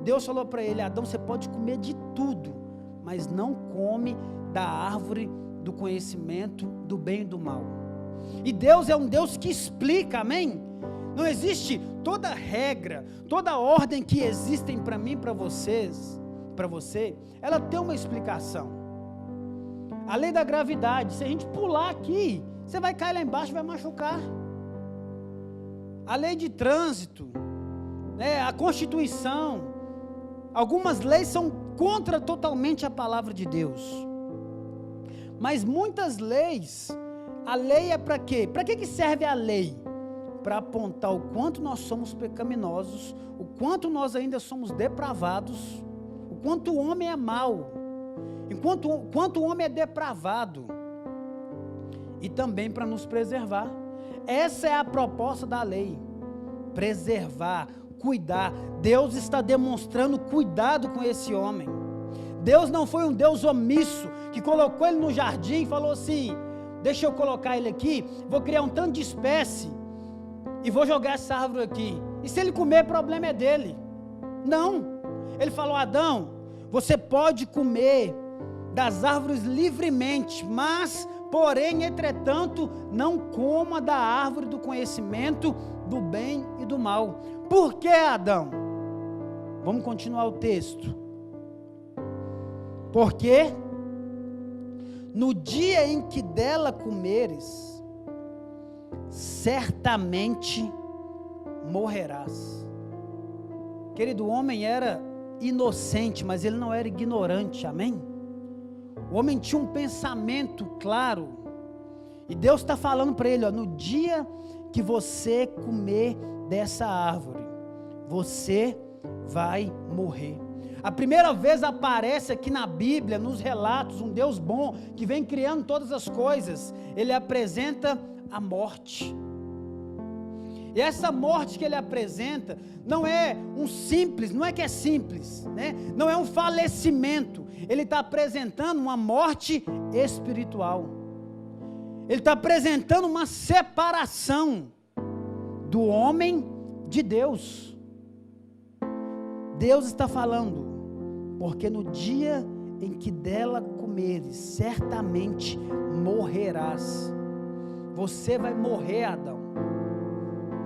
Deus falou para ele: Adão, você pode comer de tudo, mas não come da árvore do conhecimento do bem e do mal. E Deus é um Deus que explica, amém? Não existe toda regra, toda ordem que existem para mim, para vocês, para você, ela tem uma explicação. A lei da gravidade, se a gente pular aqui, você vai cair lá embaixo e vai machucar. A lei de trânsito, né, a Constituição, algumas leis são contra totalmente a palavra de Deus. Mas muitas leis, a lei é para quê? Para que serve a lei? Para apontar o quanto nós somos pecaminosos, o quanto nós ainda somos depravados, o quanto o homem é mau, o quanto o homem é depravado, e também para nos preservar. Essa é a proposta da lei: preservar, cuidar. Deus está demonstrando cuidado com esse homem. Deus não foi um Deus omisso, que colocou ele no jardim e falou assim: deixa eu colocar ele aqui, vou criar um tanto de espécie, e vou jogar essa árvore aqui, e se ele comer, o problema é dele. Não, ele falou: Adão, você pode comer das árvores livremente, mas, porém, entretanto, não coma da árvore do conhecimento do bem e do mal. Por que, Adão? Vamos continuar o texto. Porque no dia em que dela comeres, certamente morrerás. Querido, o homem era inocente, mas ele não era ignorante, amém? O homem tinha um pensamento claro, e Deus está falando para ele: ó, no dia que você comer dessa árvore, você vai morrer. A primeira vez aparece aqui na Bíblia, nos relatos, um Deus bom, que vem criando todas as coisas. Ele apresenta a morte. E essa morte que ele apresenta, não é um simples, não é que é simples, né? Não é um falecimento. Ele está apresentando uma morte espiritual. Ele está apresentando uma separação do homem de Deus. Deus está falando: porque no dia em que dela comeres, certamente morrerás. Você vai morrer, Adão.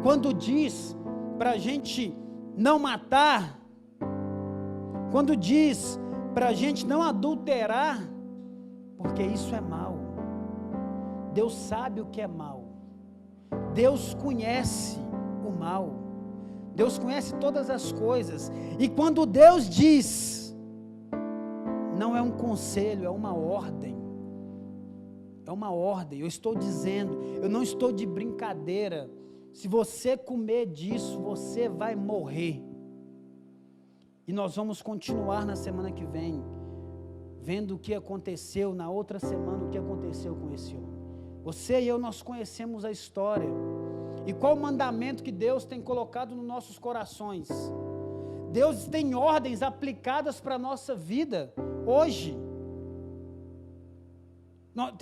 Quando diz para a gente não matar, quando diz para a gente não adulterar, porque isso é mal. Deus sabe o que é mal. Deus conhece o mal. Deus conhece todas as coisas. E quando Deus diz, não é um conselho, é uma ordem. É uma ordem. Eu estou dizendo, eu não estou de brincadeira. Se você comer disso, você vai morrer. E nós vamos continuar na semana que vem, vendo o que aconteceu, na outra semana, o que aconteceu com esse homem. Você e eu, nós conhecemos a história. E qual o mandamento que Deus tem colocado nos nossos corações? Deus tem ordens aplicadas para a nossa vida, hoje.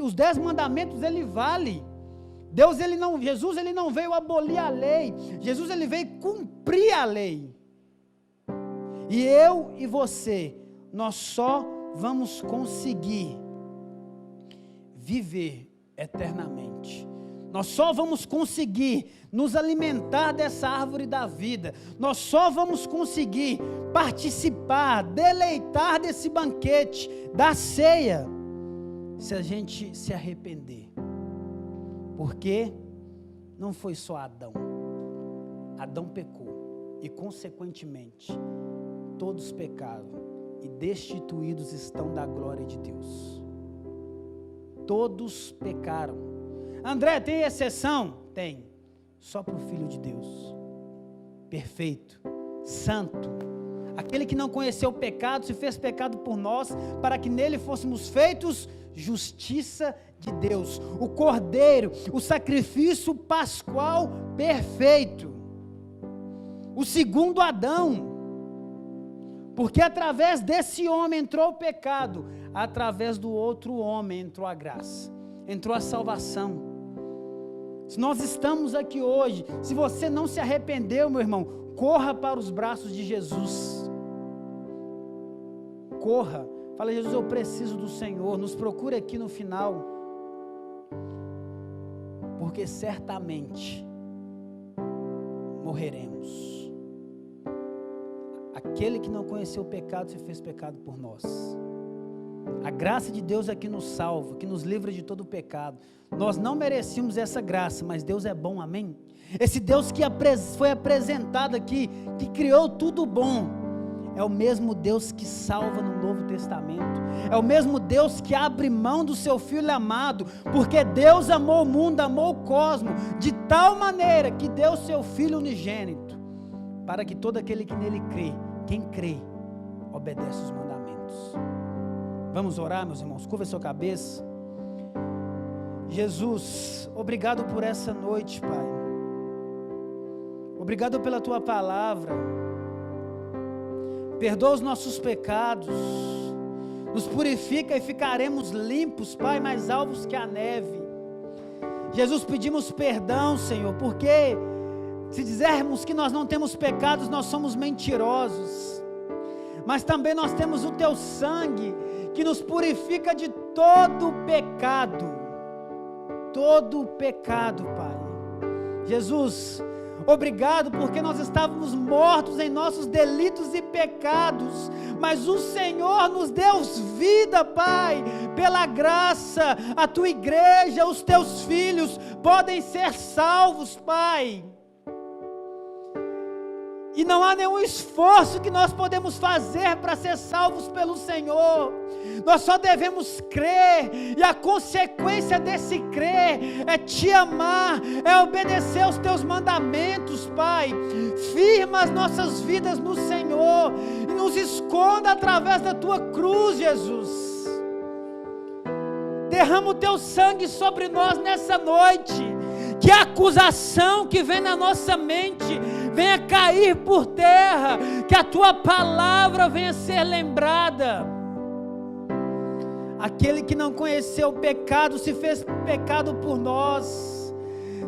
Os 10 mandamentos, ele vale. Jesus ele não veio abolir a lei. Jesus ele veio cumprir a lei. E eu e você, nós só vamos conseguir viver eternamente. Nós só vamos conseguir nos alimentar dessa árvore da vida. Nós só vamos conseguir participar, deleitar desse banquete, da ceia, se a gente se arrepender. Porque não foi só Adão. Adão pecou e, consequentemente, todos pecaram e destituídos estão da glória de Deus. Todos pecaram. André, tem exceção? Tem. Só para o Filho de Deus. Perfeito, santo. Aquele que não conheceu o pecado, se fez pecado por nós, para que nele fôssemos feitos justiça de Deus. O Cordeiro, o sacrifício pascual perfeito. O segundo Adão. Porque através desse homem entrou o pecado. através do outro homem entrou a graça, entrou a salvação. Se nós estamos aqui hoje, se você não se arrependeu, meu irmão, corra para os braços de Jesus. Corra, fala: Jesus, eu preciso do Senhor, nos procure aqui no final, porque certamente morreremos. Aquele que não conheceu o pecado se fez pecado por nós. A graça de Deus é que nos salva, que nos livra de todo o pecado. Nós não merecíamos essa graça, mas Deus é bom, amém? Esse Deus que foi apresentado aqui, que criou tudo bom, é o mesmo Deus que salva no Novo Testamento, é o mesmo Deus que abre mão do seu Filho amado, porque Deus amou o mundo, amou o cosmos, de tal maneira que deu o seu Filho unigênito, para que todo aquele que nele crê, quem crê, obedece os mandamentos. Vamos orar, meus irmãos, curva a sua cabeça. Jesus, obrigado por essa noite, Pai, obrigado pela Tua palavra. Perdoa os nossos pecados, nos purifica e ficaremos limpos, Pai, mais alvos que a neve. Jesus, pedimos perdão, Senhor, porque se dizermos que nós não temos pecados, nós somos mentirosos, mas também nós temos o Teu sangue, que nos purifica de todo pecado, Pai. Jesus, obrigado porque nós estávamos mortos em nossos delitos e pecados, mas o Senhor nos deu vida, Pai, pela graça. A Tua igreja, os Teus filhos podem ser salvos, Pai, e não há nenhum esforço que nós podemos fazer para ser salvos pelo Senhor. Nós só devemos crer, e a consequência desse crer é Te amar, é obedecer aos Teus mandamentos, Pai. Firma as nossas vidas no Senhor e nos esconda através da Tua cruz, Jesus. Derrama o Teu sangue sobre nós nessa noite, que a acusação que vem na nossa mente venha cair por terra, que a Tua palavra venha ser lembrada. Aquele que não conheceu o pecado se fez pecado por nós.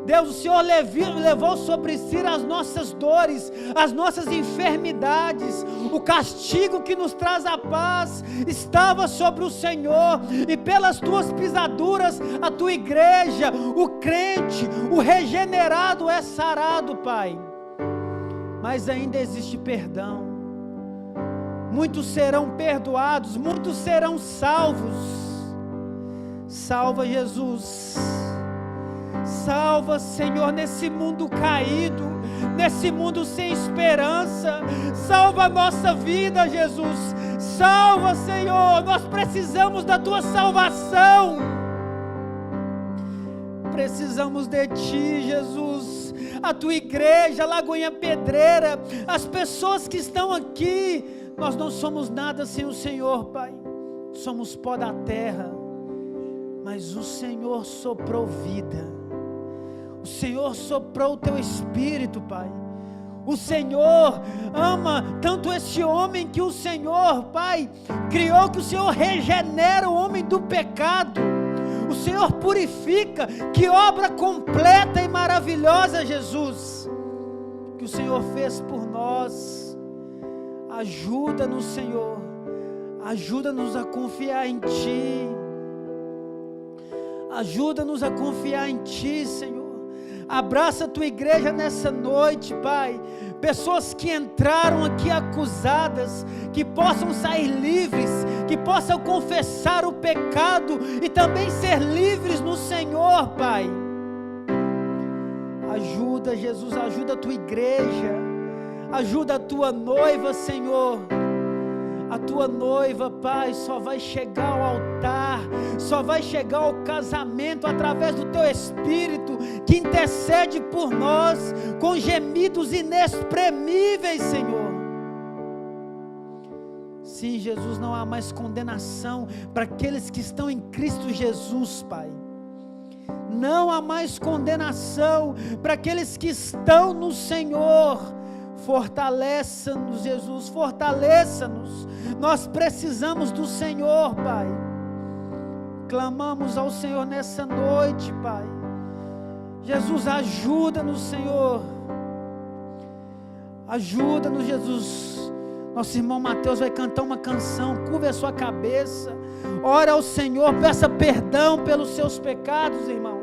Deus, o Senhor levou sobre si as nossas dores, as nossas enfermidades. O castigo que nos traz a paz estava sobre o Senhor, e pelas Tuas pisaduras a Tua igreja, o crente, o regenerado é sarado, Pai. Mas ainda existe perdão. Muitos serão perdoados, muitos serão salvos. Salva, Jesus. Salva, Senhor, nesse mundo caído, nesse mundo sem esperança. Salva a nossa vida, Jesus. Salva, Senhor, nós precisamos da Tua salvação. Precisamos de Ti, Jesus. A Tua igreja, Lagoinha Pedreira, as pessoas que estão aqui, nós não somos nada sem o Senhor, Pai. Somos pó da terra, mas o Senhor soprou vida. O Senhor soprou o Teu Espírito, Pai. O Senhor ama tanto este homem que o Senhor, Pai, criou, que o Senhor regenera o homem do pecado. O Senhor purifica. Que obra completa e maravilhosa, Jesus, que o Senhor fez por nós. Ajuda-nos, Senhor, ajuda-nos a confiar em Ti. Ajuda-nos a confiar em Ti, Senhor. Abraça a Tua igreja nessa noite, Pai. Pessoas que entraram aqui acusadas, que possam sair livres, que possam confessar o pecado e também ser livres no Senhor, Pai. Ajuda, Jesus, ajuda a Tua igreja, ajuda a Tua noiva, Senhor. A Tua noiva, Pai, só vai chegar ao altar, só vai chegar ao casamento através do Teu Espírito, que intercede por nós com gemidos inexprimíveis, Senhor. Sim, Jesus, não há mais condenação para aqueles que estão em Cristo Jesus, Pai. Não há mais condenação para aqueles que estão no Senhor. Fortaleça-nos, Jesus, fortaleça-nos. Nós precisamos do Senhor, Pai. Clamamos ao Senhor nessa noite, Pai. Jesus, ajuda-nos, Senhor. Ajuda-nos, Jesus. Nosso irmão Mateus vai cantar uma canção. Curve a sua cabeça. Ora ao Senhor, peça perdão pelos seus pecados, irmãos.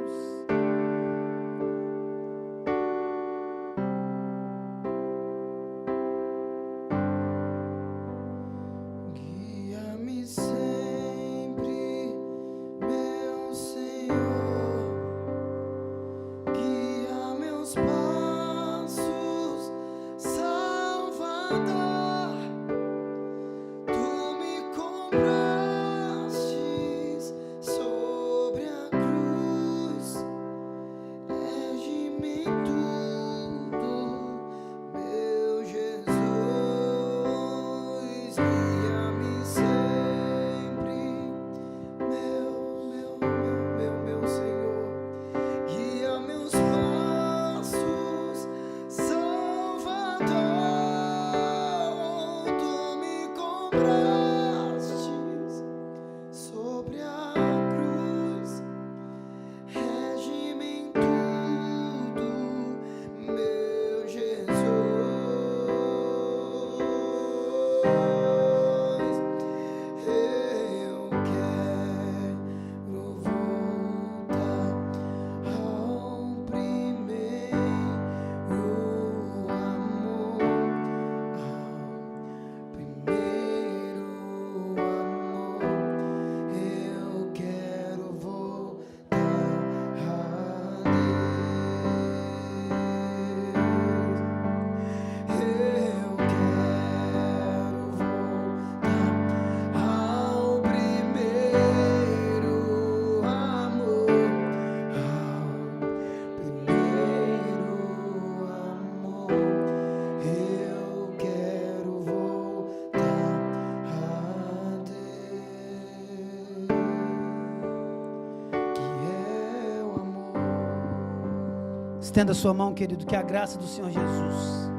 Estenda sua mão, querido, que a graça do Senhor Jesus,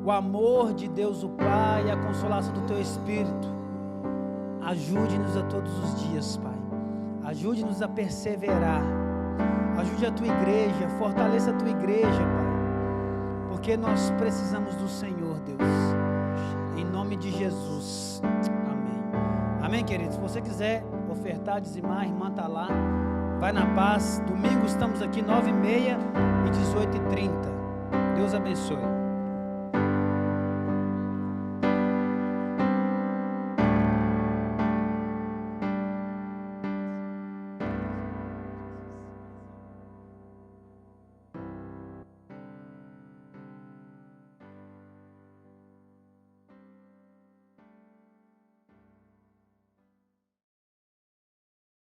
o amor de Deus o Pai e a consolação do Teu Espírito ajude-nos a todos os dias, Pai. Ajude-nos a perseverar. Ajude a Tua igreja, fortaleça a Tua igreja, Pai. Porque nós precisamos do Senhor, Deus. Em nome de Jesus. Amém. Amém, querido. Se você quiser ofertar, dizimar, a irmã está lá. Vai na paz. Domingo estamos aqui 9h30 e 18h30. Deus abençoe.